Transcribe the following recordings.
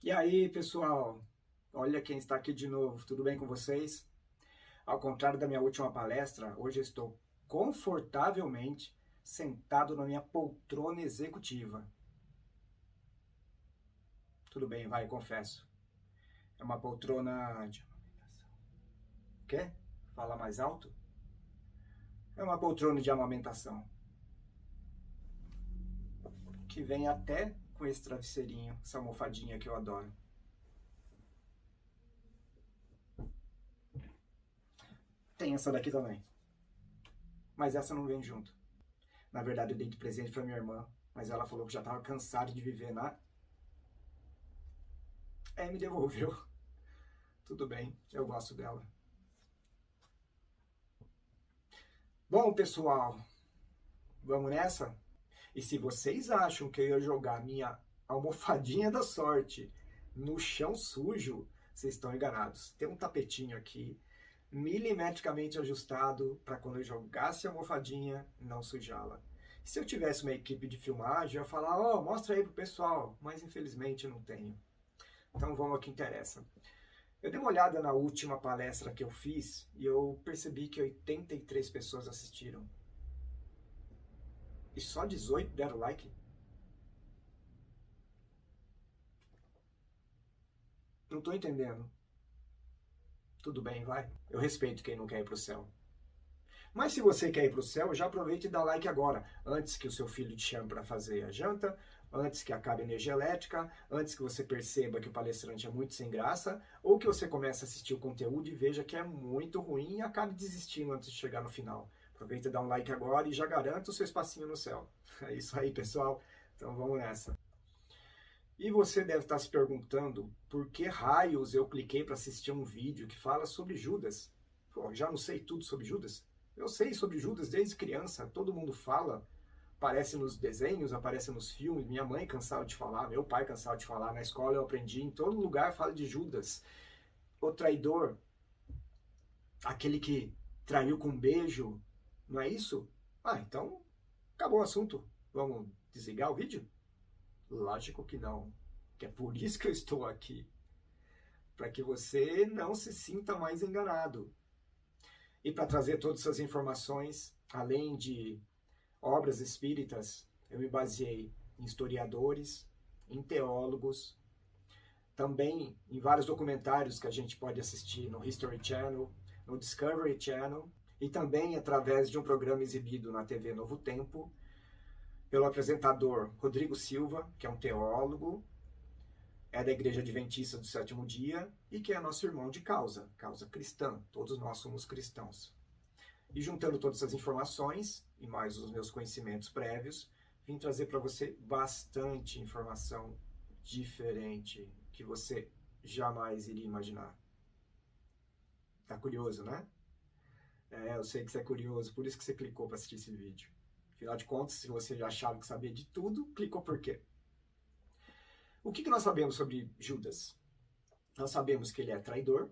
E aí, pessoal? Olha quem está aqui de novo. Tudo bem com vocês? Ao contrário da minha última palestra, hoje eu estou confortavelmente sentado na minha poltrona executiva. Tudo bem, vai, confesso. É uma poltrona de amamentação. Quê? Fala mais alto? É uma poltrona de amamentação. Que vem até com esse travesseirinho, essa almofadinha que eu adoro. Tem essa daqui também. Mas essa não vem junto. Na verdade, eu dei de presente para minha irmã, mas ela falou que já estava cansada de viver na... me devolveu. Tudo bem, eu gosto dela. Bom, pessoal, vamos nessa? E se vocês acham que eu ia jogar minha almofadinha da sorte no chão sujo, vocês estão enganados. Tem um tapetinho aqui, milimetricamente ajustado, para quando eu jogasse a almofadinha, não sujá-la. Se eu tivesse uma equipe de filmagem, eu ia falar, ó, mostra aí pro pessoal, mas infelizmente eu não tenho. Então vamos ao que interessa. Eu dei uma olhada na última palestra que eu fiz e eu percebi que 83 pessoas assistiram. E só 18 deram like. Não tô entendendo. Tudo bem, vai. Eu respeito quem não quer ir pro céu. Mas se você quer ir para o céu, já aproveite e dá like agora, antes que o seu filho te chame para fazer a janta, antes que acabe a energia elétrica, antes que você perceba que o palestrante é muito sem graça, ou que você comece a assistir o conteúdo e veja que é muito ruim e acabe desistindo antes de chegar no final. Aproveita e dá um like agora e já garanta o seu espacinho no céu. É isso aí, pessoal. Então vamos nessa. E você deve estar se perguntando por que raios eu cliquei para assistir um vídeo que fala sobre Judas. Pô, já não sei tudo sobre Judas? Eu sei sobre Judas desde criança, todo mundo fala, aparece nos desenhos, aparece nos filmes, minha mãe cansava de falar, meu pai cansava de falar, na escola eu aprendi, em todo lugar fala de Judas. O traidor, aquele que traiu com um beijo, não é isso? Ah, então acabou o assunto. Vamos desligar o vídeo? Lógico que não, que é por isso que eu estou aqui, para que você não se sinta mais enganado. E para trazer todas essas informações, além de obras espíritas, eu me baseei em historiadores, em teólogos, também em vários documentários que a gente pode assistir no History Channel, no Discovery Channel, e também através de um programa exibido na TV Novo Tempo, pelo apresentador Rodrigo Silva, que é um teólogo, é da Igreja Adventista do Sétimo Dia e que é nosso irmão de causa, causa cristã. Todos nós somos cristãos. E juntando todas essas informações e mais os meus conhecimentos prévios, vim trazer para você bastante informação diferente que você jamais iria imaginar. Tá curioso, né? Eu sei que você é curioso, por isso que você clicou para assistir esse vídeo. Afinal de contas, se você já achava que sabia de tudo, clicou por quê? O que nós sabemos sobre Judas? Nós sabemos que ele é traidor.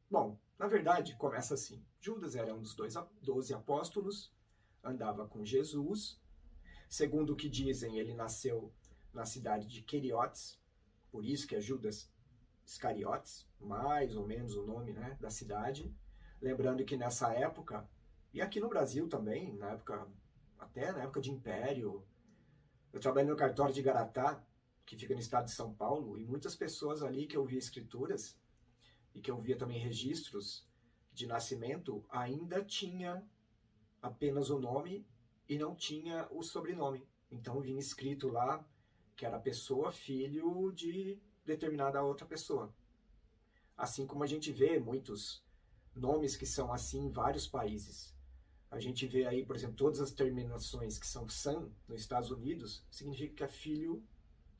Bom, na verdade, começa assim. Judas era um dos 12 apóstolos, andava com Jesus. Segundo o que dizem, ele nasceu na cidade de Queriotes, por isso que é Judas Iscariotes, mais ou menos o nome, né, da cidade. Lembrando que nessa época, e aqui no Brasil também, até na época de Império, eu trabalhei no cartório de Garatá, que fica no estado de São Paulo, e muitas pessoas ali que eu via escrituras, e que eu via também registros de nascimento, ainda tinha apenas o nome e não tinha o sobrenome. Então vinha escrito lá que era pessoa, filho de determinada outra pessoa. Assim como a gente vê muitos nomes que são assim em vários países. A gente vê aí, por exemplo, todas as terminações que são San nos Estados Unidos, significa que é filho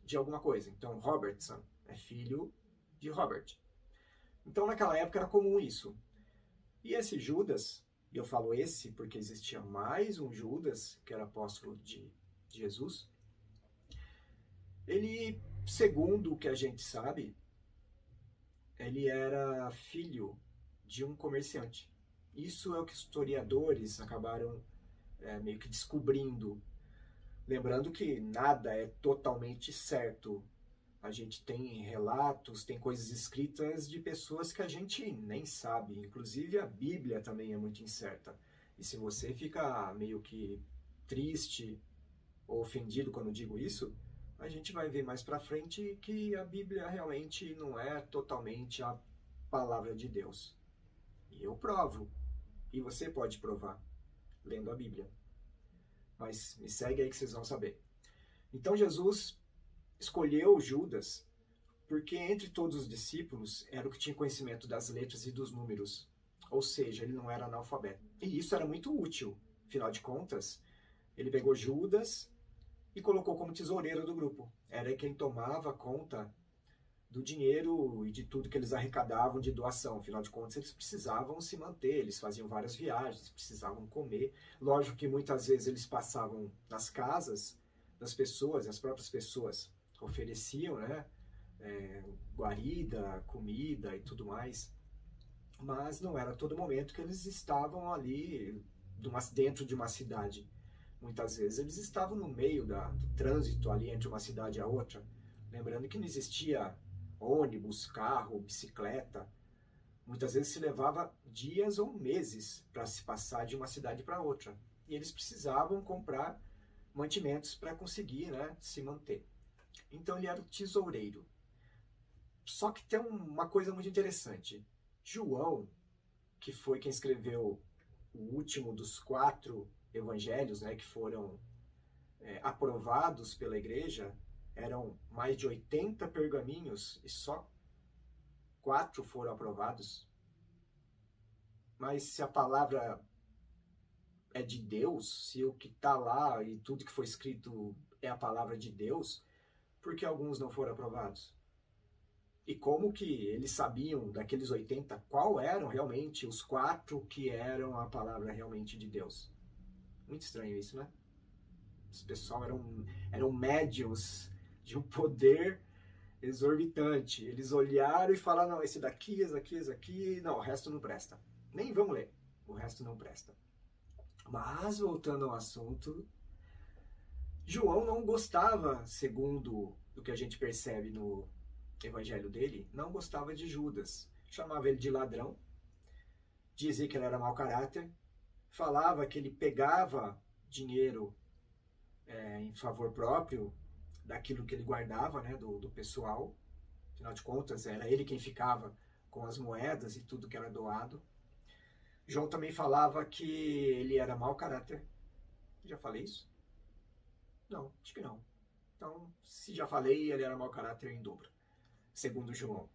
de alguma coisa. Então, Robertson é filho de Robert. Então, naquela época era comum isso. E esse Judas, e eu falo esse porque existia mais um Judas, que era apóstolo de Jesus, ele, segundo o que a gente sabe, ele era filho de um comerciante. Isso é o que os historiadores acabaram meio que descobrindo. Lembrando que nada é totalmente certo A gente tem relatos, tem coisas escritas de pessoas que a gente nem sabe. Inclusive a Bíblia também é muito incerta. E se você fica meio que triste ou ofendido quando digo isso, a gente vai ver mais pra frente que a Bíblia realmente não é totalmente a palavra de Deus. E eu provo. E você pode provar, lendo a Bíblia. Mas me segue aí que vocês vão saber. Então Jesus escolheu Judas porque entre todos os discípulos era o que tinha conhecimento das letras e dos números. Ou seja, ele não era analfabeto. E isso era muito útil. Afinal de contas, ele pegou Judas e colocou como tesoureiro do grupo. Era quem tomava conta do dinheiro e de tudo que eles arrecadavam de doação. Afinal de contas, eles precisavam se manter, eles faziam várias viagens, precisavam comer. Lógico que muitas vezes eles passavam nas casas das pessoas, as próprias pessoas ofereciam, né, guarida, comida e tudo mais. Mas não era todo momento que eles estavam ali dentro de uma cidade. Muitas vezes eles estavam no meio do trânsito ali entre uma cidade e a outra. Lembrando que não existia ônibus, carro, bicicleta. Muitas vezes se levava dias ou meses para se passar de uma cidade para outra. E eles precisavam comprar mantimentos para conseguir, né, se manter. Então ele era o tesoureiro. Só que tem uma coisa muito interessante. João, que foi quem escreveu o último dos 4 evangelhos, né, que foram aprovados pela igreja, eram mais de 80 pergaminhos e só 4 foram aprovados. Mas se a palavra é de Deus, se o que está lá e tudo que foi escrito é a palavra de Deus, por que alguns não foram aprovados? E como que eles sabiam daqueles 80 qual eram realmente os 4 que eram a palavra realmente de Deus? Muito estranho isso, né? Esse pessoal eram médiuns de um poder exorbitante. Eles olharam e falaram, não, esse daqui, esse aqui, não, o resto não presta. Nem vamos ler, o resto não presta. Mas, voltando ao assunto, João não gostava, segundo o que a gente percebe no evangelho dele, não gostava de Judas. Chamava ele de ladrão, dizia que ele era mau caráter, falava que ele pegava dinheiro em favor próprio daquilo que ele guardava, né, do pessoal. Afinal de contas, era ele quem ficava com as moedas e tudo que era doado. João também falava que ele era mau caráter. Já falei isso? Não, acho que não. Então, se já falei, ele era mau caráter em dobro, segundo João.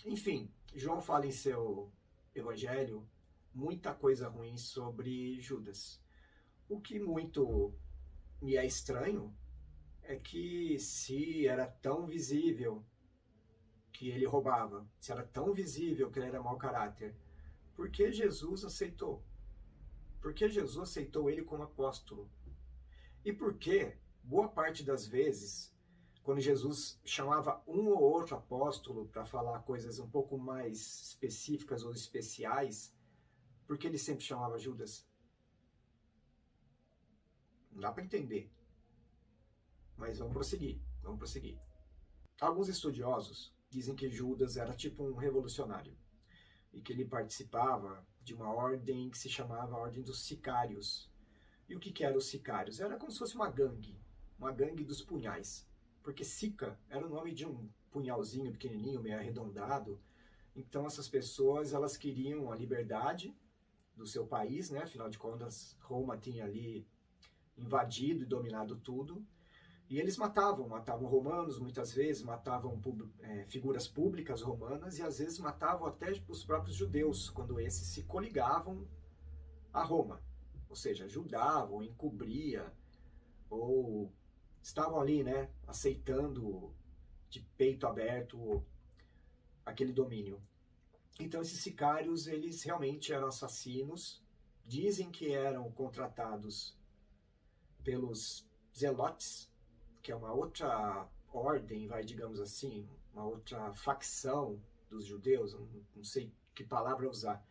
Enfim, João fala em seu evangelho muita coisa ruim sobre Judas. O que muito me é estranho é que se era tão visível que ele roubava, se era tão visível que ele era mau caráter, por que Jesus aceitou? Por que Jesus aceitou ele como apóstolo? E por que, boa parte das vezes, quando Jesus chamava um ou outro apóstolo para falar coisas um pouco mais específicas ou especiais, por que ele sempre chamava Judas? Não dá para entender. Mas vamos prosseguir, vamos prosseguir. Alguns estudiosos dizem que Judas era tipo um revolucionário e que ele participava de uma ordem que se chamava a Ordem dos Sicários. E o que eram os sicários? Era como se fosse uma gangue dos punhais. Porque sica era o nome de um punhalzinho pequenininho, meio arredondado. Então essas pessoas, elas queriam a liberdade do seu país, né? Afinal de contas, Roma tinha ali invadido e dominado tudo. E eles matavam romanos muitas vezes, matavam figuras públicas romanas e às vezes matavam até os próprios judeus, quando esses se coligavam a Roma. Ou seja, ajudavam, encobria, ou estavam ali, né, aceitando de peito aberto aquele domínio. Então esses sicários, eles realmente eram assassinos, dizem que eram contratados pelos zelotes, que é uma outra ordem, digamos assim, uma outra facção dos judeus, não sei que palavra usar,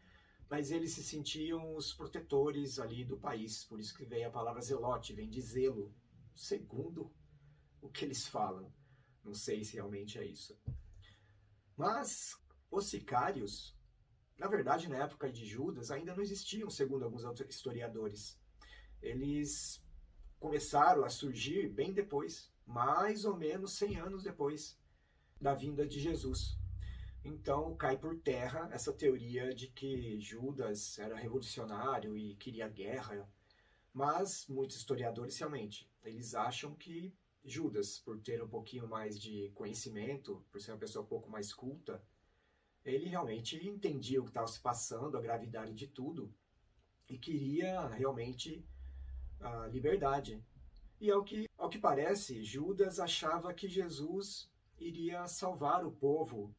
mas eles se sentiam os protetores ali do país, por isso que vem a palavra zelote, vem de zelo, segundo o que eles falam. Não sei se realmente é isso. Mas os sicários, na verdade, na época de Judas, ainda não existiam, segundo alguns historiadores. Eles começaram a surgir bem depois, mais ou menos 100 anos depois da vinda de Jesus. Então cai por terra essa teoria de que Judas era revolucionário e queria guerra, mas muitos historiadores realmente, eles acham que Judas, por ter um pouquinho mais de conhecimento, por ser uma pessoa um pouco mais culta, ele realmente entendia o que estava se passando, a gravidade de tudo, e queria realmente a liberdade. E ao que parece, Judas achava que Jesus iria salvar o povo,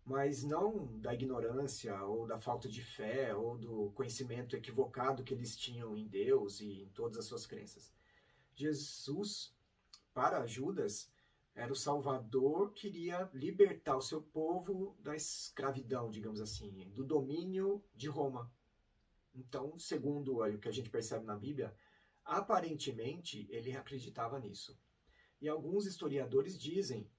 mas não da ignorância ou da falta de fé ou do conhecimento equivocado que eles tinham em Deus e em todas as suas crenças. Jesus, para Judas, era o Salvador que iria libertar o seu povo da escravidão, digamos assim, do domínio de Roma. Então, segundo o que a gente percebe na Bíblia, aparentemente ele acreditava nisso. E alguns historiadores dizem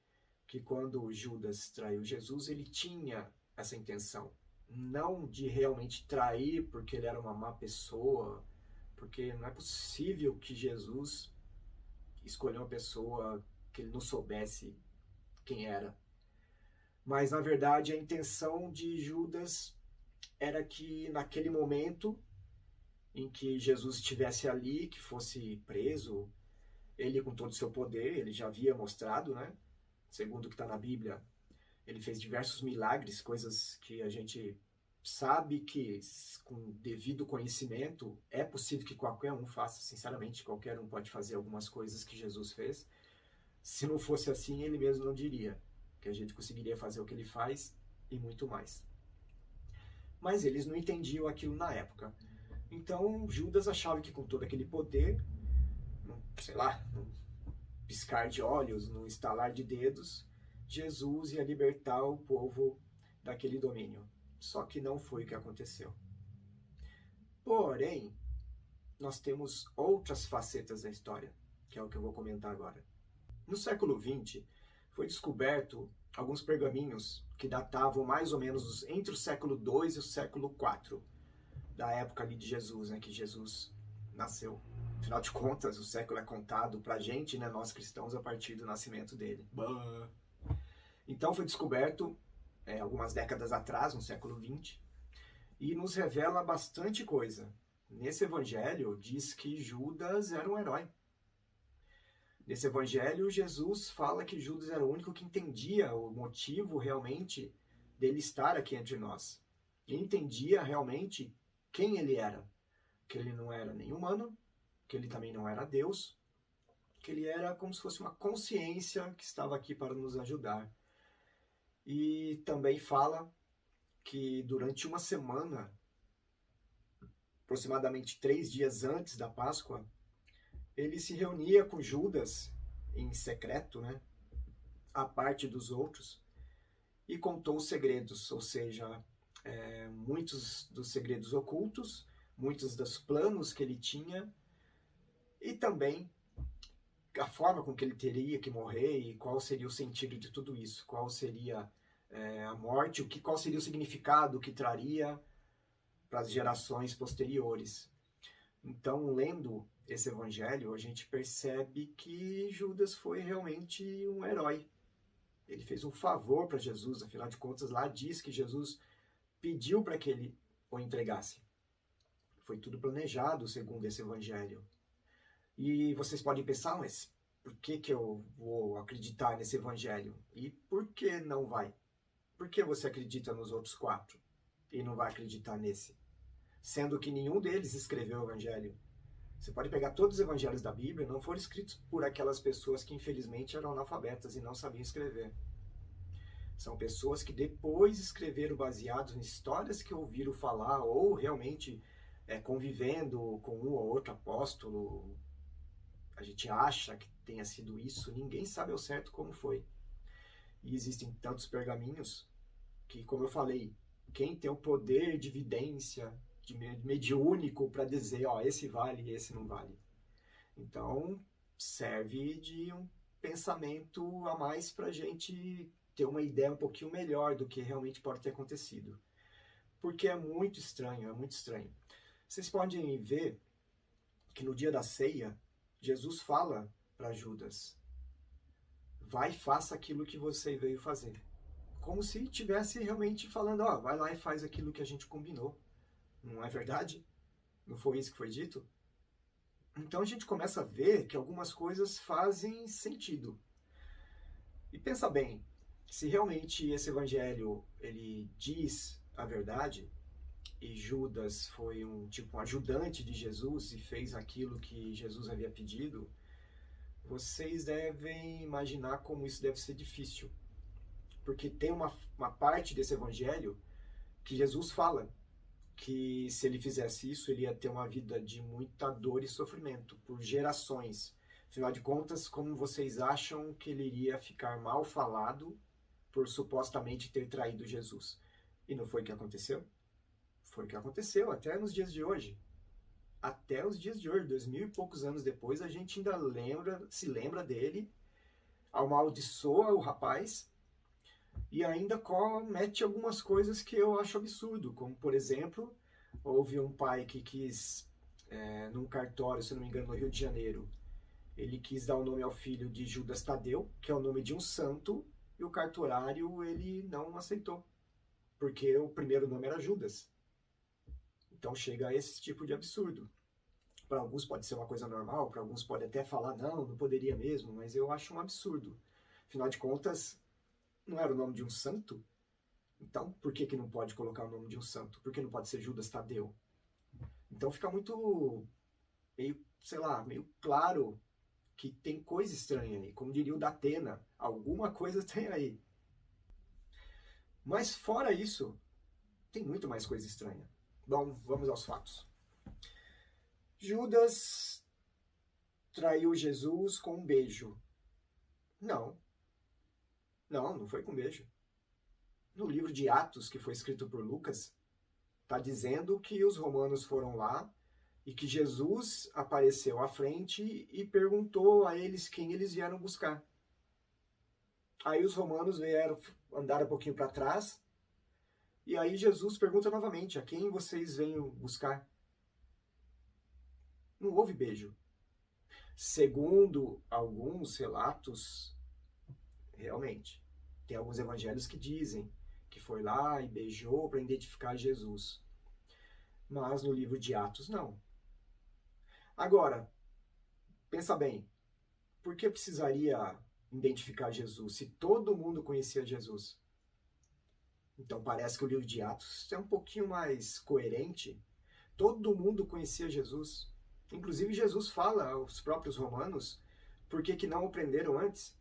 que quando Judas traiu Jesus, ele tinha essa intenção. Não de realmente trair porque ele era uma má pessoa, porque não é possível que Jesus escolheu uma pessoa que ele não soubesse quem era. Mas, na verdade, a intenção de Judas era que naquele momento em que Jesus estivesse ali, que fosse preso, ele com todo o seu poder, ele já havia mostrado, né? Segundo o que está na Bíblia, ele fez diversos milagres, coisas que a gente sabe que com devido conhecimento é possível que qualquer um faça, sinceramente, qualquer um pode fazer algumas coisas que Jesus fez. Se não fosse assim, ele mesmo não diria que a gente conseguiria fazer o que ele faz e muito mais. Mas eles não entendiam aquilo na época. Então Judas achava que com todo aquele poder, sei lá, num piscar de olhos, num estalar de dedos, Jesus ia libertar o povo daquele domínio. Só que não foi o que aconteceu. Porém, nós temos outras facetas da história, que é o que eu vou comentar agora. No século XX, foi descoberto alguns pergaminhos que datavam mais ou menos entre o século II e o século IV, da época ali de Jesus, né, que Jesus nasceu. Afinal de contas, o século é contado pra gente, né, nós cristãos, a partir do nascimento dele. Então foi descoberto algumas décadas atrás, no século XX, e nos revela bastante coisa. Nesse evangelho diz que Judas era um herói. Nesse evangelho, Jesus fala que Judas era o único que entendia o motivo realmente dele estar aqui entre nós. Ele entendia realmente quem ele era. Que ele não era nem humano, que ele também não era Deus, que ele era como se fosse uma consciência que estava aqui para nos ajudar. E também fala que durante uma semana, aproximadamente 3 dias antes da Páscoa, ele se reunia com Judas em secreto, né, à parte dos outros, e contou os segredos, ou seja, muitos dos segredos ocultos, muitos dos planos que ele tinha, e também a forma com que ele teria que morrer e qual seria o sentido de tudo isso, qual seria a morte, qual seria o significado que traria para as gerações posteriores. Então, lendo esse evangelho, a gente percebe que Judas foi realmente um herói. Ele fez um favor para Jesus, afinal de contas, lá diz que Jesus pediu para que ele o entregasse. Foi tudo planejado segundo esse evangelho. E vocês podem pensar, mas por que eu vou acreditar nesse evangelho? E por que não vai? Por que você acredita nos outros 4 e não vai acreditar nesse? Sendo que nenhum deles escreveu o evangelho. Você pode pegar todos os evangelhos da Bíblia, não foram escritos por aquelas pessoas que infelizmente eram analfabetas e não sabiam escrever. São pessoas que depois escreveram baseados em histórias que ouviram falar ou realmente convivendo com um ou outro apóstolo. A gente acha que tenha sido isso, ninguém sabe ao certo como foi. E existem tantos pergaminhos que, como eu falei, quem tem o poder de evidência, de mediúnico para dizer, ó, esse vale e esse não vale. Então, serve de pensamento a mais para a gente ter uma ideia um pouquinho melhor do que realmente pode ter acontecido. Porque é muito estranho, é muito estranho. Vocês podem ver que no dia da ceia, Jesus fala para Judas: vai e faça aquilo que você veio fazer. Como se estivesse realmente falando: ó, vai lá e faz aquilo que a gente combinou. Não é verdade? Não foi isso que foi dito? Então a gente começa a ver que algumas coisas fazem sentido. E pensa bem, se realmente esse evangelho ele diz a verdade, e Judas foi um ajudante de Jesus e fez aquilo que Jesus havia pedido, vocês devem imaginar como isso deve ser difícil. Porque tem uma parte desse evangelho que Jesus fala que se ele fizesse isso, ele ia ter uma vida de muita dor e sofrimento por gerações. Afinal de contas, como vocês acham que ele iria ficar mal falado por supostamente ter traído Jesus? E não foi o que aconteceu? Foi o que aconteceu até nos dias de hoje. Até os dias de hoje, 2000 e poucos anos depois, a gente ainda se lembra dele, amaldiçoa o rapaz e ainda comete algumas coisas que eu acho absurdo, como, por exemplo, houve um pai que quis, num cartório, se não me engano, no Rio de Janeiro, ele quis dar o nome ao filho de Judas Tadeu, que é o nome de um santo, e o cartorário ele não aceitou, porque o primeiro nome era Judas. Então chega a esse tipo de absurdo. Para alguns pode ser uma coisa normal, para alguns pode até falar, não poderia mesmo, mas eu acho um absurdo. Afinal de contas, não era o nome de um santo? Então, por que não pode colocar o nome de um santo? Por que não pode ser Judas Tadeu? Então fica muito, meio, sei lá, meio claro que tem coisa estranha aí. Como diria o Datena, alguma coisa tem aí. Mas fora isso, tem muito mais coisa estranha. Bom, vamos aos fatos. Judas traiu Jesus com um beijo. Não. Não foi com beijo. No livro de Atos, que foi escrito por Lucas, está dizendo que os romanos foram lá e que Jesus apareceu à frente e perguntou a eles quem eles vieram buscar. Aí os romanos andaram um pouquinho para trás, e aí Jesus pergunta novamente: a quem vocês vêm buscar? Não houve beijo. Segundo alguns relatos, realmente, tem alguns evangelhos que dizem que foi lá e beijou para identificar Jesus. Mas no livro de Atos, não. Agora, pensa bem, por que precisaria identificar Jesus se todo mundo conhecia Jesus? Então parece que o livro de Atos é um pouquinho mais coerente. Todo mundo conhecia Jesus. Inclusive Jesus fala aos próprios romanos por que não o prenderam antes,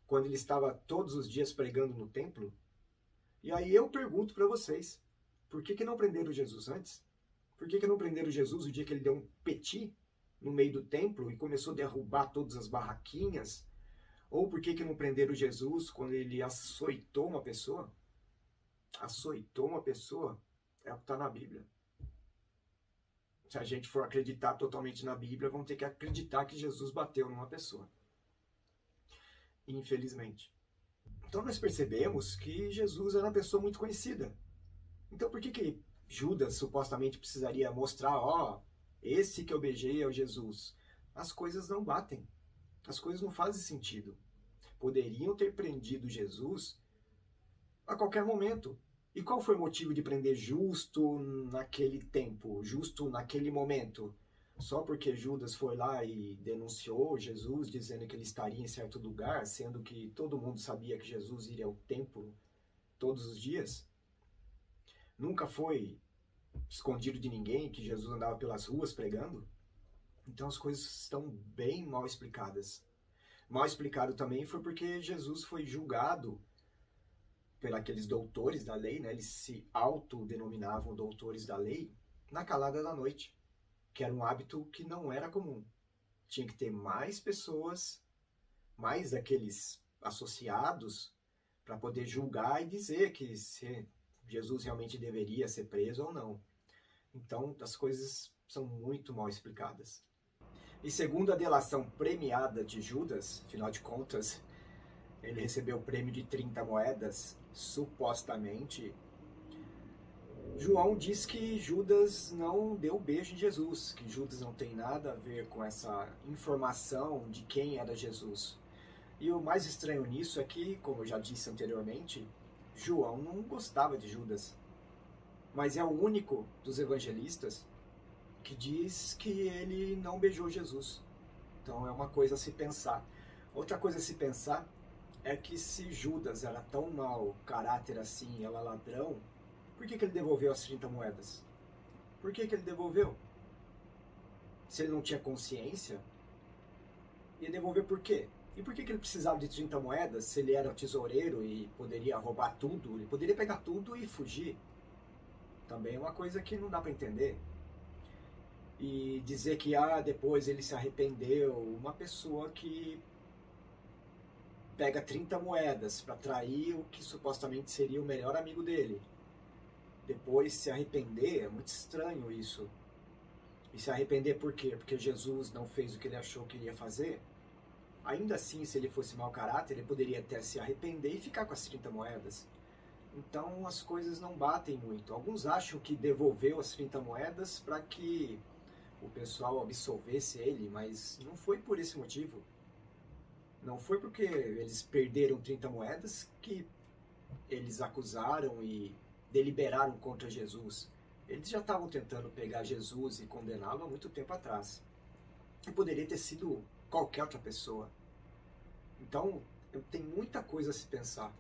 quando ele estava todos os dias pregando no templo. E aí eu pergunto para vocês, por que não prenderam Jesus antes? Por que não prenderam Jesus o dia que ele deu um petit no meio do templo e começou a derrubar todas as barraquinhas? Ou por que não prenderam Jesus quando ele açoitou uma pessoa? Açoitou uma pessoa é o que está na Bíblia. Se a gente for acreditar totalmente na Bíblia, vamos ter que acreditar que Jesus bateu numa pessoa. Infelizmente. Então nós percebemos que Jesus era uma pessoa muito conhecida. Então por que Judas supostamente precisaria mostrar, ó, esse que eu beijei é o Jesus? As coisas não batem. As coisas não fazem sentido. Poderiam ter prendido Jesus a qualquer momento. E qual foi o motivo de prender justo naquele tempo, justo naquele momento? Só porque Judas foi lá e denunciou Jesus, dizendo que ele estaria em certo lugar, sendo que todo mundo sabia que Jesus iria ao templo todos os dias? Nunca foi escondido de ninguém que Jesus andava pelas ruas pregando? Então as coisas estão bem mal explicadas. Mal explicado também foi porque Jesus foi julgado pelos doutores da lei, né? Eles se autodenominavam doutores da lei, na calada da noite, que era um hábito que não era comum. Tinha que ter mais pessoas, mais daqueles associados, para poder julgar e dizer que se Jesus realmente deveria ser preso ou não. Então, as coisas são muito mal explicadas. E segundo a delação premiada de Judas, afinal de contas, ele recebeu o prêmio de 30 moedas, supostamente. João diz que Judas não deu beijo em Jesus, que Judas não tem nada a ver com essa informação de quem era Jesus. E o mais estranho nisso é que, como eu já disse anteriormente, João não gostava de Judas, mas é o único dos evangelistas que diz que ele não beijou Jesus. Então é uma coisa a se pensar. Outra coisa a se pensar é que se Judas era tão mau caráter assim, ela ladrão, por que ele devolveu as 30 moedas? Por que ele devolveu? Se ele não tinha consciência, ia devolver por quê? E por que ele precisava de 30 moedas se ele era tesoureiro e poderia roubar tudo? Ele poderia pegar tudo e fugir. Também é uma coisa que não dá para entender. E dizer que depois ele se arrependeu, uma pessoa que pega 30 moedas para trair o que supostamente seria o melhor amigo dele. Depois se arrepender, é muito estranho isso. E se arrepender por quê? Porque Jesus não fez o que ele achou que ele ia fazer? Ainda assim, se ele fosse mau caráter, ele poderia até se arrepender e ficar com as 30 moedas. Então as coisas não batem muito. Alguns acham que devolveu as 30 moedas para que o pessoal absolvesse ele, mas não foi por esse motivo. Não foi porque eles perderam 30 moedas que eles acusaram e deliberaram contra Jesus. Eles já estavam tentando pegar Jesus e condená-lo há muito tempo atrás. E poderia ter sido qualquer outra pessoa. Então, tem muita coisa a se pensar.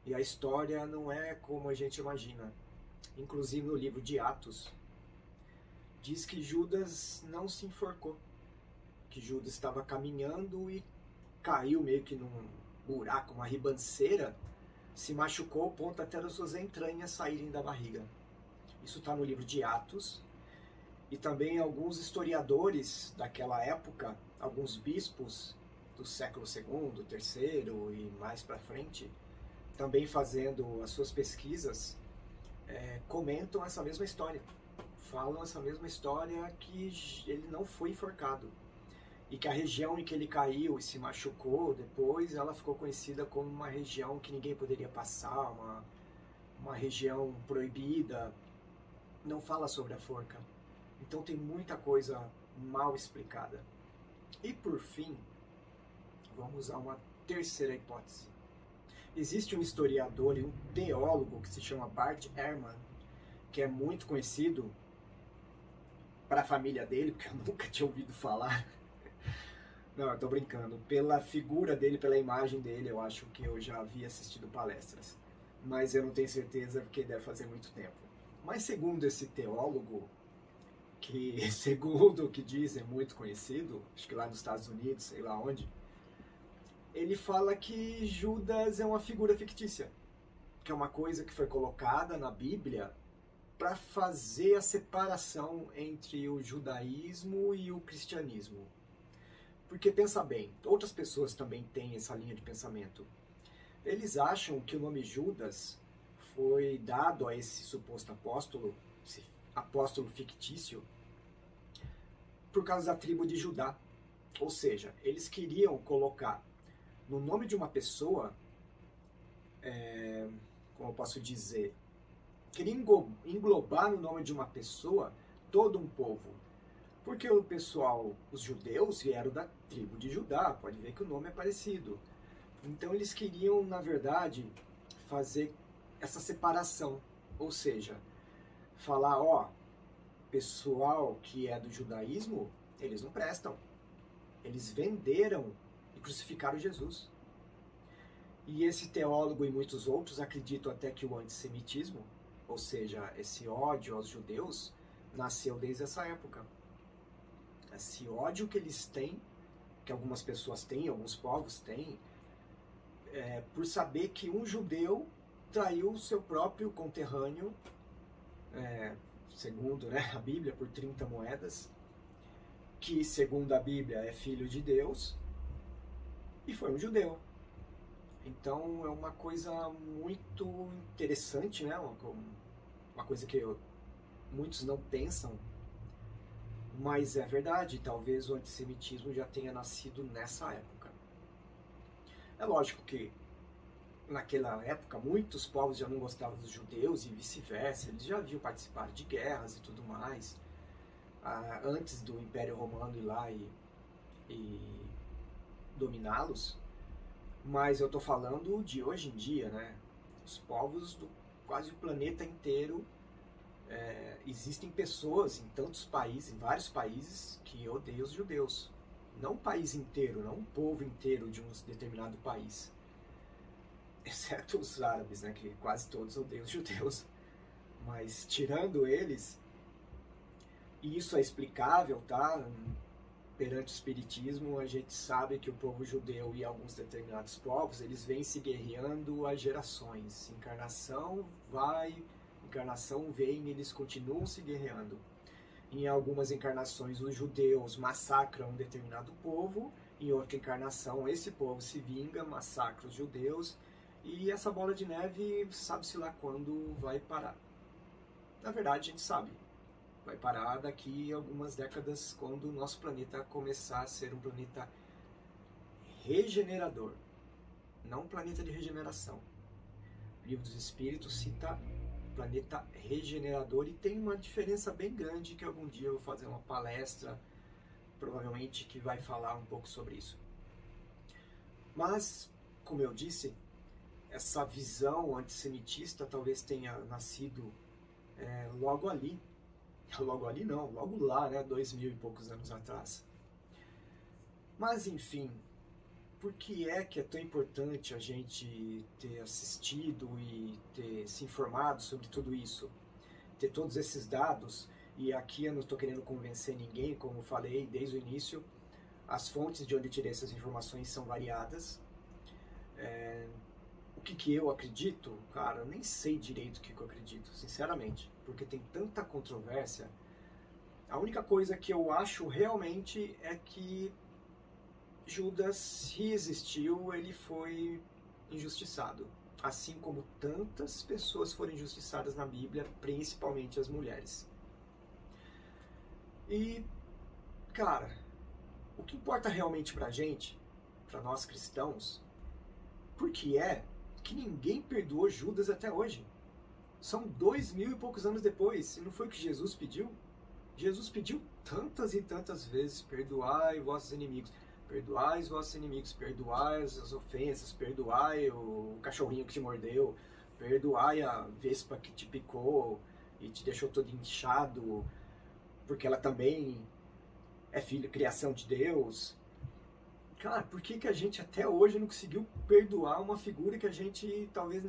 E a história não é como a gente imagina. Inclusive no livro de Atos, diz que Judas não se enforcou. Que Judas estava caminhando e caiu meio que num buraco, uma ribanceira, se machucou ao ponto até das suas entranhas saírem da barriga. Isso está no livro de Atos. E também alguns historiadores daquela época, alguns bispos do século II, III e mais para frente, também fazendo as suas pesquisas, comentam essa mesma história. Falam essa mesma história que ele não foi enforcado. E que a região em que ele caiu e se machucou depois, ela ficou conhecida como uma região que ninguém poderia passar, uma região proibida. Não fala sobre a forca. Então tem muita coisa mal explicada. E por fim, vamos a uma terceira hipótese. Existe um historiador e um teólogo que se chama Bart Ehrman, que é muito conhecido para a família dele, porque eu nunca tinha ouvido falar. Não, eu tô brincando. Pela figura dele, pela imagem dele, eu acho que eu já havia assistido palestras. Mas eu não tenho certeza, porque deve fazer muito tempo. Mas segundo esse teólogo, que segundo o que dizem, é muito conhecido, acho que lá nos Estados Unidos, sei lá onde, ele fala que Judas é uma figura fictícia, que é uma coisa que foi colocada na Bíblia para fazer a separação entre o judaísmo e o cristianismo. Porque pensa bem, outras pessoas também têm essa linha de pensamento. Eles acham que o nome Judas foi dado a esse suposto apóstolo, esse apóstolo fictício, por causa da tribo de Judá. Ou seja, eles queriam colocar no nome de uma pessoa, como eu posso dizer, queriam englobar no nome de uma pessoa todo um povo. Porque o pessoal, os judeus, vieram da tribo de Judá, pode ver que o nome é parecido. Então eles queriam, na verdade, fazer essa separação. Ou seja, falar, pessoal que é do judaísmo, eles não prestam. Eles venderam e crucificaram Jesus. E esse teólogo e muitos outros acreditam até que o antissemitismo, ou seja, esse ódio aos judeus, nasceu desde essa época. Esse ódio que eles têm, que algumas pessoas têm, alguns povos têm, por saber que um judeu traiu o seu próprio conterrâneo, segundo a Bíblia, por 30 moedas, que segundo a Bíblia é filho de Deus, e foi um judeu. Então é uma coisa muito interessante, né? Uma coisa que muitos não pensam, Mas é verdade, talvez o antissemitismo já tenha nascido nessa época. É lógico que naquela época muitos povos já não gostavam dos judeus e vice-versa, eles já haviam participado de guerras e tudo mais, antes do Império Romano ir lá e dominá-los, mas eu estou falando de hoje em dia, né? Os povos do quase o planeta inteiro, existem pessoas em tantos países, em vários países, que odeiam os judeus. Não o país inteiro, não o povo inteiro de um determinado país. Exceto os árabes, né? Que quase todos odeiam os judeus. Mas tirando eles, e isso é explicável, tá? Perante o espiritismo, a gente sabe que o povo judeu e alguns determinados povos, eles vêm se guerreando há gerações. Encarnação vai, encarnação vem, eles continuam se guerreando. Em algumas encarnações, os judeus massacram um determinado povo, em outra encarnação, esse povo se vinga, massacra os judeus, e essa bola de neve, sabe-se lá quando vai parar. Na verdade, a gente sabe. Vai parar daqui a algumas décadas, quando o nosso planeta começar a ser um planeta regenerador, não um planeta de regeneração. O Livro dos Espíritos cita planeta regenerador e tem uma diferença bem grande que algum dia eu vou fazer uma palestra, provavelmente, que vai falar um pouco sobre isso. Mas, como eu disse, essa visão antissemitista talvez tenha nascido logo ali. Logo ali não, logo lá, né, 2000 e poucos anos atrás. Mas, enfim, por que é tão importante a gente ter assistido e ter se informado sobre tudo isso? Ter todos esses dados, e aqui eu não estou querendo convencer ninguém, como eu falei desde o início, as fontes de onde eu tirei essas informações são variadas. O que eu acredito? Cara, eu nem sei direito o que eu acredito, sinceramente, porque tem tanta controvérsia. A única coisa que eu acho realmente é que Judas, se existiu, ele foi injustiçado. Assim como tantas pessoas foram injustiçadas na Bíblia, principalmente as mulheres. E, cara, o que importa realmente pra gente, pra nós cristãos, porque é que ninguém perdoou Judas até hoje. São 2000 e poucos anos depois, e não foi o que Jesus pediu? Jesus pediu tantas e tantas vezes: perdoai vossos inimigos, perdoai os vossos inimigos, perdoai as ofensas, perdoai o cachorrinho que te mordeu, perdoai a vespa que te picou e te deixou todo inchado, porque ela também é filho, criação de Deus. Cara, por que a gente até hoje não conseguiu perdoar uma figura que a gente talvez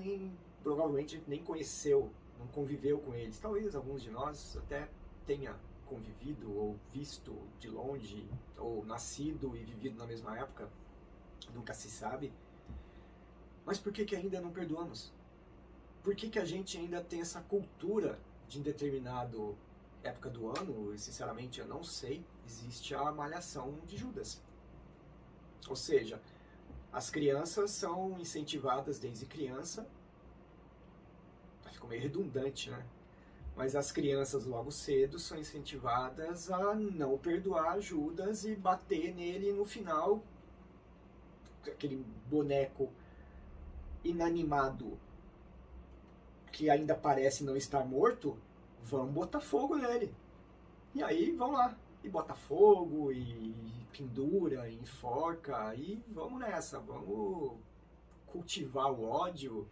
provavelmente nem conheceu, não conviveu com eles? Talvez alguns de nós até tenha convivido ou visto de longe, ou nascido e vivido na mesma época, nunca se sabe. Mas por que ainda não perdoamos? Por que a gente ainda tem essa cultura de em determinado época do ano, e sinceramente eu não sei, existe a malhação de Judas. Ou seja, as crianças são incentivadas desde criança, ficou meio redundante, né? Mas as crianças logo cedo são incentivadas a não perdoar Judas e bater nele, e no final, aquele boneco inanimado que ainda parece não estar morto, vão botar fogo nele. E aí vão lá, e bota fogo, e pendura, e enforca, e vamos nessa, vamos cultivar o ódio,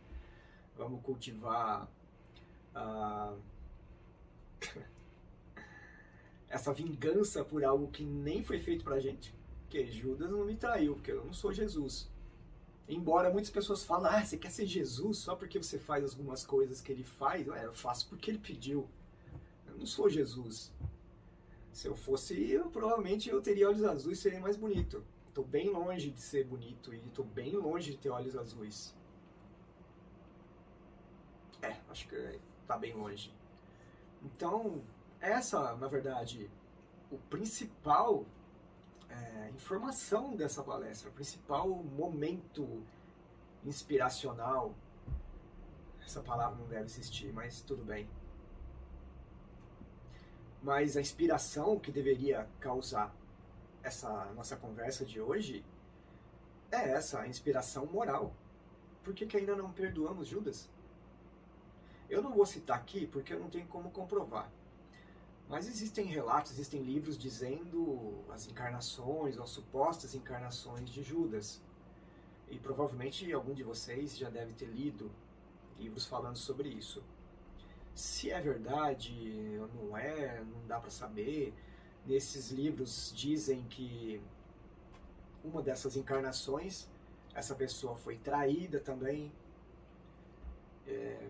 vamos cultivar essa vingança por algo que nem foi feito pra gente. Porque Judas não me traiu, porque eu não sou Jesus. Embora muitas pessoas falem: você quer ser Jesus só porque você faz algumas coisas que ele faz? Eu faço porque ele pediu. Eu não sou Jesus. Se eu fosse, provavelmente eu teria olhos azuis e seria mais bonito. Estou bem longe de ser bonito e estou bem longe de ter olhos azuis. Acho que está bem longe. Então, essa, na verdade, o principal informação dessa palestra, o principal momento inspiracional. Essa palavra não deve existir, mas tudo bem. Mas a inspiração que deveria causar essa nossa conversa de hoje é essa, a inspiração moral. Por que ainda não perdoamos Judas? Eu não vou citar aqui porque eu não tenho como comprovar. Mas existem relatos, existem livros dizendo as encarnações ou as supostas encarnações de Judas. E provavelmente algum de vocês já deve ter lido livros falando sobre isso. Se é verdade ou não é, não dá para saber. Nesses livros dizem que uma dessas encarnações, essa pessoa foi traída também,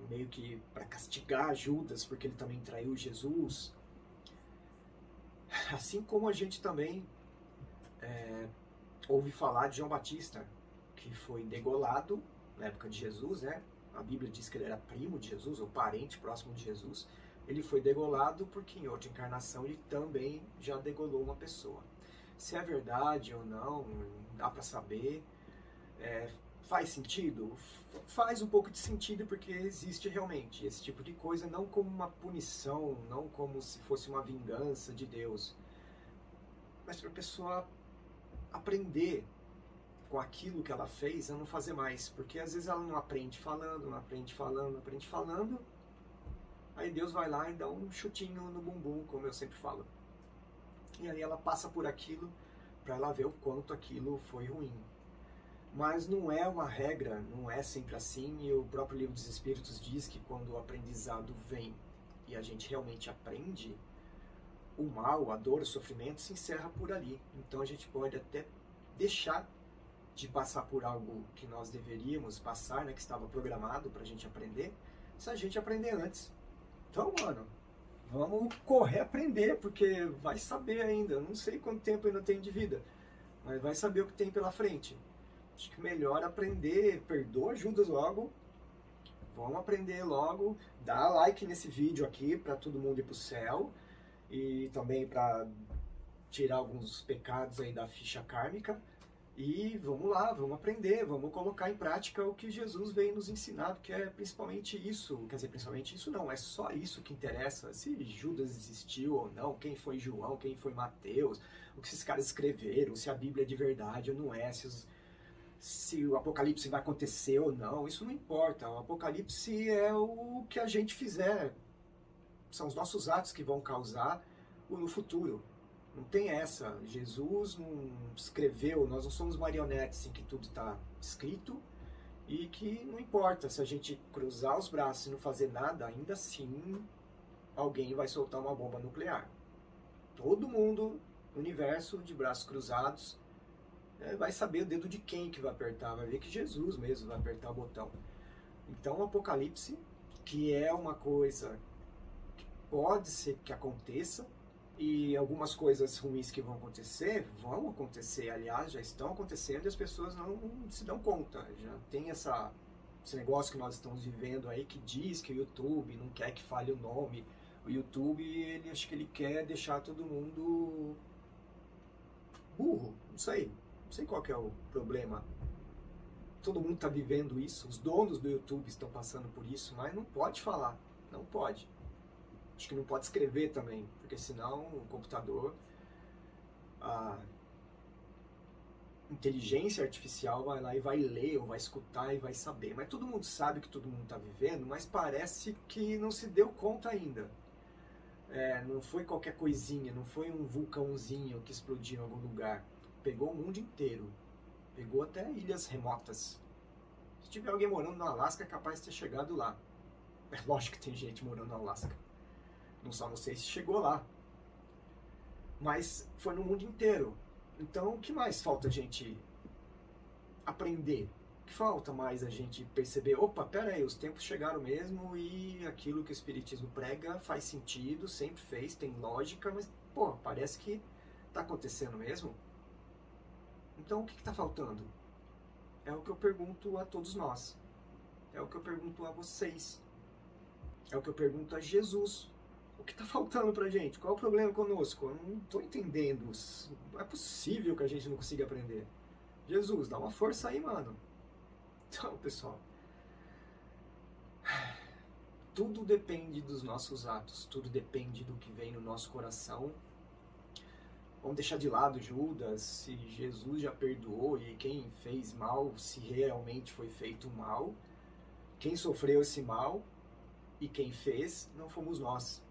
meio que para castigar Judas, porque ele também traiu Jesus. Assim como a gente também ouve falar de João Batista, que foi degolado na época de Jesus, né? A Bíblia diz que ele era primo de Jesus, ou parente próximo de Jesus. Ele foi degolado porque em outra encarnação ele também já degolou uma pessoa. Se é verdade ou não, dá para saber. Faz sentido? Faz um pouco de sentido, porque existe realmente esse tipo de coisa, não como uma punição, não como se fosse uma vingança de Deus, mas para a pessoa aprender com aquilo que ela fez a não fazer mais, porque às vezes ela não aprende falando, não aprende falando, não aprende falando, aí Deus vai lá e dá um chutinho no bumbum, como eu sempre falo. E aí ela passa por aquilo para ela ver o quanto aquilo foi ruim. Mas não é uma regra, não é sempre assim, e o próprio Livro dos Espíritos diz que quando o aprendizado vem e a gente realmente aprende, o mal, a dor, o sofrimento se encerra por ali. Então a gente pode até deixar de passar por algo que nós deveríamos passar, né, que estava programado para a gente aprender, se a gente aprender antes. Então, mano, vamos correr aprender, porque vai saber ainda, não sei quanto tempo ainda tem de vida, mas vai saber o que tem pela frente. Acho que melhor aprender, perdoa Judas logo, vamos aprender logo, dá like nesse vídeo aqui para todo mundo ir pro céu, e também para tirar alguns pecados aí da ficha kármica. E vamos lá, vamos aprender, vamos colocar em prática o que Jesus veio nos ensinar, que é principalmente isso. Quer dizer, principalmente isso não, é só isso que interessa. Se Judas existiu ou não, quem foi João, quem foi Mateus, o que esses caras escreveram, se a Bíblia é de verdade ou não é, se o Apocalipse vai acontecer ou não, isso não importa. O Apocalipse é o que a gente fizer, são os nossos atos que vão causar no futuro. Não tem essa. Jesus não escreveu, nós não somos marionetes em que tudo está escrito, e que não importa se a gente cruzar os braços e não fazer nada, ainda assim alguém vai soltar uma bomba nuclear. Todo mundo no universo de braços cruzados vai saber o dedo de quem que vai apertar, vai ver que Jesus mesmo vai apertar o botão. Então o Apocalipse, que é uma coisa que pode ser que aconteça, e algumas coisas ruins que vão acontecer, aliás, já estão acontecendo e as pessoas não se dão conta. Já tem esse negócio que nós estamos vivendo aí, que diz que o YouTube não quer que fale o nome. O YouTube, acho que ele quer deixar todo mundo burro, não sei qual que é o problema. Todo mundo está vivendo isso, os donos do YouTube estão passando por isso, mas não pode falar, não pode. Acho que não pode escrever também, porque senão o computador, a inteligência artificial vai lá e vai ler, ou vai escutar e vai saber. Mas todo mundo sabe que todo mundo está vivendo, mas parece que não se deu conta ainda. Não foi qualquer coisinha, não foi um vulcãozinho que explodiu em algum lugar. Pegou o mundo inteiro, pegou até ilhas remotas. Se tiver alguém morando no Alasca, é capaz de ter chegado lá. É lógico que tem gente morando no Alasca. Não sei se chegou lá, mas foi no mundo inteiro. Então, o que mais falta a gente aprender? O que falta mais a gente perceber? Opa, pera aí, os tempos chegaram mesmo e aquilo que o Espiritismo prega faz sentido, sempre fez, tem lógica, mas, pô, parece que está acontecendo mesmo. Então, o que está faltando? É o que eu pergunto a todos nós. É o que eu pergunto a vocês. É o que eu pergunto a Jesus. O que está faltando pra gente? Qual é o problema conosco? Eu não estou entendendo. Não é possível que a gente não consiga aprender. Jesus, dá uma força aí, mano. Então, pessoal, tudo depende dos nossos atos, tudo depende do que vem no nosso coração. Vamos deixar de lado Judas, se Jesus já perdoou e quem fez mal, se realmente foi feito mal, quem sofreu esse mal e quem fez não fomos nós.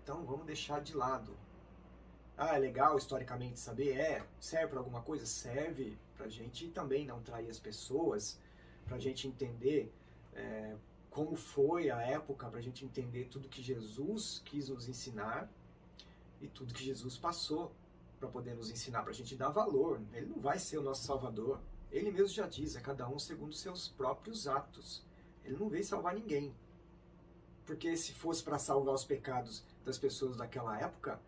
Então vamos deixar de lado. Ah, é legal historicamente saber? Serve para alguma coisa? Serve para a gente também não trair as pessoas, para a gente entender como foi a época, para a gente entender tudo que Jesus quis nos ensinar e tudo que Jesus passou para poder nos ensinar, para a gente dar valor. Ele não vai ser o nosso salvador. Ele mesmo já diz, é cada um segundo os seus próprios atos. Ele não veio salvar ninguém. Porque se fosse para salvar os pecados das pessoas daquela época,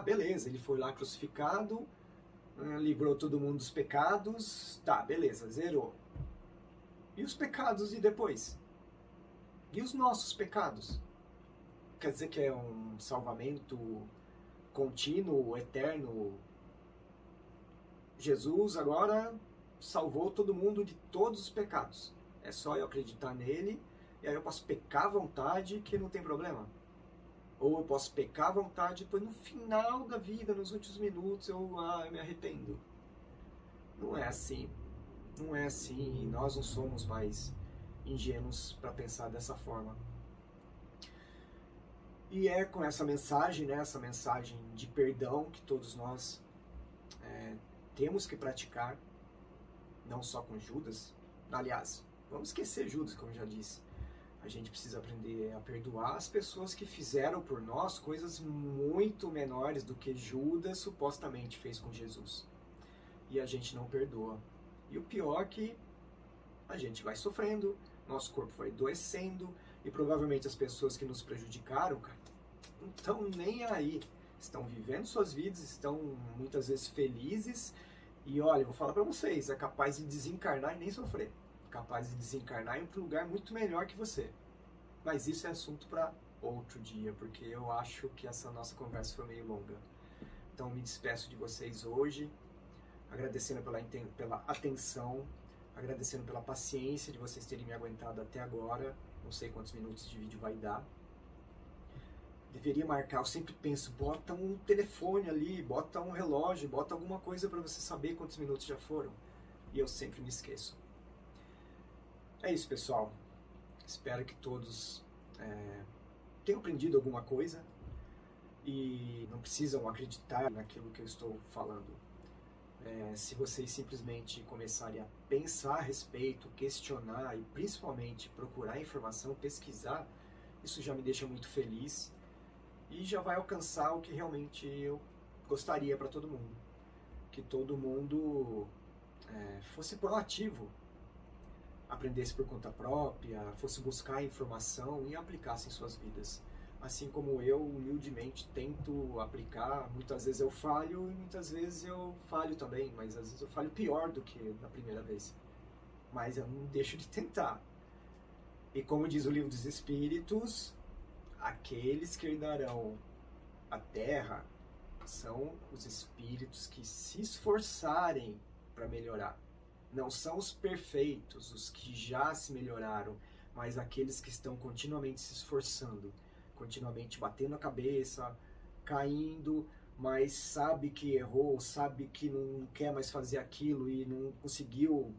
beleza, ele foi lá crucificado, livrou todo mundo dos pecados, tá, beleza, zerou. E os pecados e depois? E os nossos pecados? Quer dizer que é um salvamento contínuo, eterno? Jesus agora salvou todo mundo de todos os pecados. É só eu acreditar nele, e aí eu posso pecar à vontade, que não tem problema. Ou eu posso pecar à vontade, depois no final da vida, nos últimos minutos, eu me arrependo. Não é assim. Não é assim, e nós não somos mais ingênuos para pensar dessa forma. E é com essa mensagem, né, essa mensagem de perdão que todos nós temos que praticar, não só com Judas. Aliás, vamos esquecer Judas, como eu já disse. A gente precisa aprender a perdoar as pessoas que fizeram por nós coisas muito menores do que Judas supostamente fez com Jesus. E a gente não perdoa. E o pior é que a gente vai sofrendo, nosso corpo vai adoecendo, e provavelmente as pessoas que nos prejudicaram, cara, não estão nem aí. Estão vivendo suas vidas, estão muitas vezes felizes, e olha, eu vou falar para vocês, é capaz de desencarnar e nem sofrer. Capaz de desencarnar em um lugar muito melhor que você. Mas isso é assunto para outro dia, porque eu acho que essa nossa conversa foi meio longa. Então me despeço de vocês hoje, agradecendo pela atenção, agradecendo pela paciência de vocês terem me aguentado até agora. Não sei quantos minutos de vídeo vai dar. Deveria marcar, eu sempre penso, bota um telefone ali, bota um relógio, bota alguma coisa para você saber quantos minutos já foram. E eu sempre me esqueço. É isso, pessoal. Espero que todos tenham aprendido alguma coisa e não precisam acreditar naquilo que eu estou falando. Se vocês simplesmente começarem a pensar a respeito, questionar e principalmente procurar informação, pesquisar, isso já me deixa muito feliz e já vai alcançar o que realmente eu gostaria para todo mundo. Que todo mundo fosse proativo, aprendesse por conta própria, fosse buscar informação e aplicasse em suas vidas. Assim como eu, humildemente, tento aplicar. Muitas vezes eu falho e muitas vezes eu falho também, mas às vezes eu falho pior do que na primeira vez. Mas eu não deixo de tentar. E como diz o Livro dos Espíritos, aqueles que herdarão a Terra são os espíritos que se esforçarem para melhorar. Não são os perfeitos, os que já se melhoraram, mas aqueles que estão continuamente se esforçando, continuamente batendo a cabeça, caindo, mas sabe que errou, sabe que não quer mais fazer aquilo e não conseguiu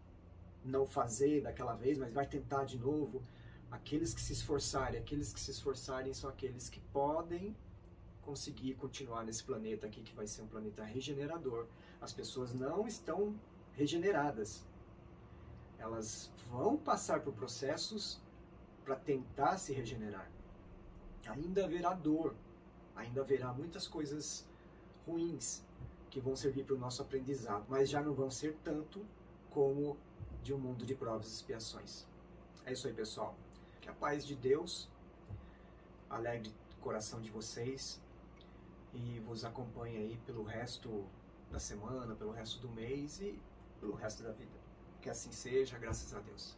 não fazer daquela vez, mas vai tentar de novo. Aqueles que se esforçarem são aqueles que podem conseguir continuar nesse planeta aqui, que vai ser um planeta regenerador. As pessoas não estão regeneradas. Elas vão passar por processos para tentar se regenerar. Ainda haverá dor, ainda haverá muitas coisas ruins que vão servir para o nosso aprendizado, mas já não vão ser tanto como de um mundo de provas e expiações. É isso aí, pessoal. Que a paz de Deus alegre o coração de vocês e vos acompanhe aí pelo resto da semana, pelo resto do mês e pelo resto da vida. Que assim seja, graças a Deus.